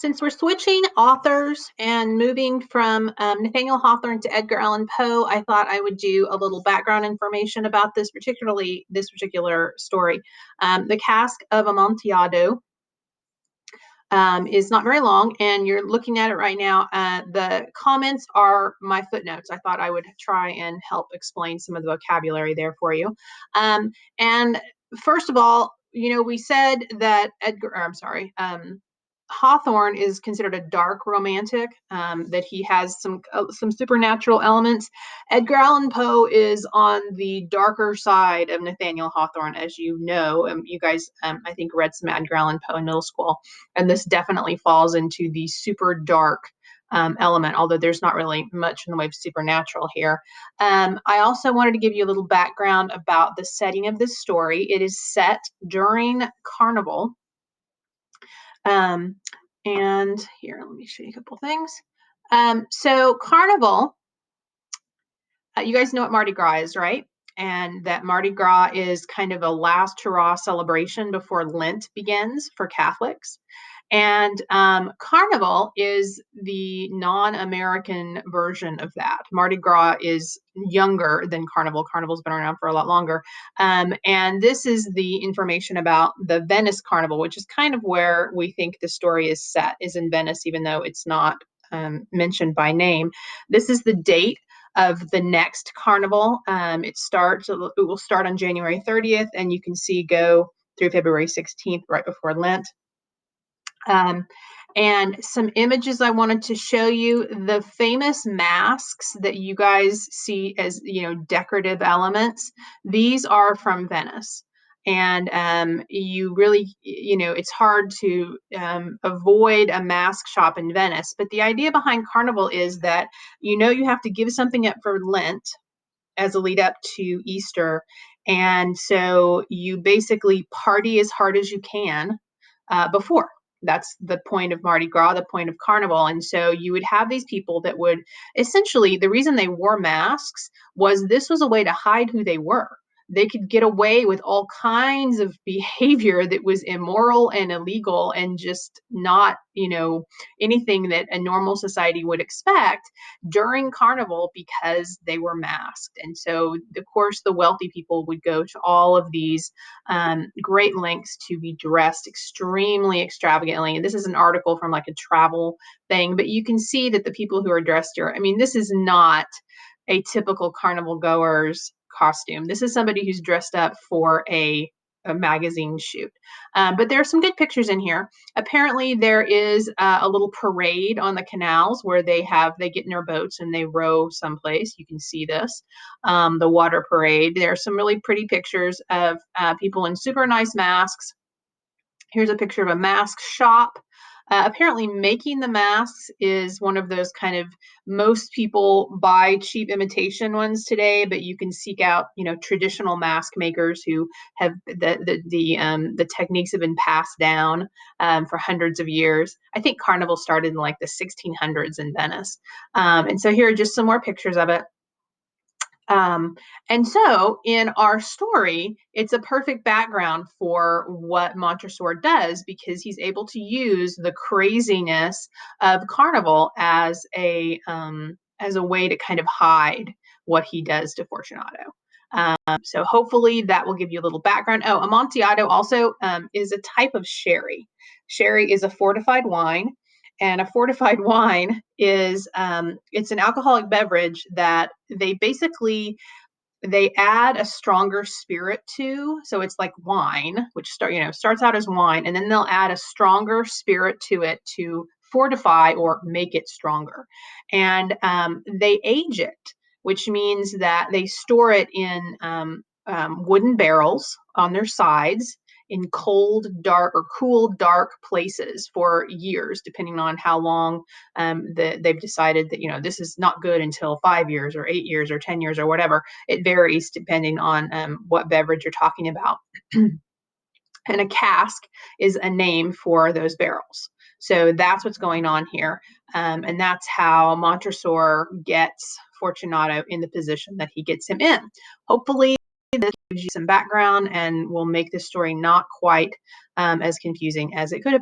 Since we're switching authors and moving from Nathaniel Hawthorne to Edgar Allan Poe, I thought I would do a little background information about this particular story. The Cask of Amontillado is not very long, and you're looking at it right now. The comments are my footnotes. I thought I would try and help explain some of the vocabulary there for you. And first of all, we said that Hawthorne is considered a dark romantic, that he has some supernatural elements. Edgar Allan Poe is on the darker side of Nathaniel Hawthorne, as you know. You guys, I think, read some Edgar Allan Poe in middle school, and this definitely falls into the super dark element, although there's not really much in the way of supernatural here. I also wanted to give you a little background about the setting of this story. It is set during Carnival. And here, let me show you a couple things. So Carnival, you guys know what Mardi Gras is, right? And that Mardi Gras is kind of a last hurrah celebration before Lent begins for Catholics. And Carnival is the non-American version of that. Mardi Gras is younger than Carnival. Carnival's been around for a lot longer. And this is the information about the Venice Carnival, which is kind of where we think the story is set, is in Venice, even though it's not mentioned by name. This is the date of the next carnival. It will start on January 30th, and you can see go through February 16th, right before Lent. And some images I wanted to show you. The famous masks that you guys see as, decorative elements, these are from Venice. And you really, it's hard to avoid a mask shop in Venice. But the idea behind Carnival is that, you have to give something up for Lent as a lead up to Easter. And so you basically party as hard as you can before. That's the point of Mardi Gras, the point of Carnival. And so you would have these people that would essentially, the reason they wore masks was this was a way to hide who they were. They could get away with all kinds of behavior that was immoral and illegal and just not, anything that a normal society would expect during Carnival because they were masked. And so, of course, the wealthy people would go to all of these great lengths to be dressed extremely extravagantly. And this is an article from like a travel thing, but you can see that the people who are dressed here, this is not a typical carnival goer's costume. This is somebody who's dressed up for a magazine shoot. But there are some good pictures in here. Apparently there is a little parade on the canals where they get in their boats and they row someplace. You can see this, the water parade. There are some really pretty pictures of people in super nice masks. Here's a picture of a mask shop. Apparently making the masks is one of those kind of, most people buy cheap imitation ones today, but you can seek out, traditional mask makers who have the techniques have been passed down for hundreds of years. I think Carnival started in like the 1600s in Venice. And so here are just some more pictures of it. And so in our story, it's a perfect background for what Montresor does, because he's able to use the craziness of Carnival as a way to kind of hide what he does to Fortunato. So hopefully that will give you a little background. Oh, Amontillado also is a type of sherry. Sherry is a fortified wine. And a fortified wine is it's an alcoholic beverage that they add a stronger spirit to. So it's like wine, which starts out as wine, and then they'll add a stronger spirit to it to fortify or make it stronger. And they age it, which means that they store it in wooden barrels on their sides in cold, dark, or cool, dark places for years, depending on how long they've decided that, this is not good until 5 years or 8 years or 10 years or whatever. It varies depending on what beverage you're talking about. And a cask is a name for those barrels. So that's what's going on here. And that's how Montresor gets Fortunato in the position that he gets him in. Hopefully, this gives you some background and will make this story not quite as confusing as it could have been.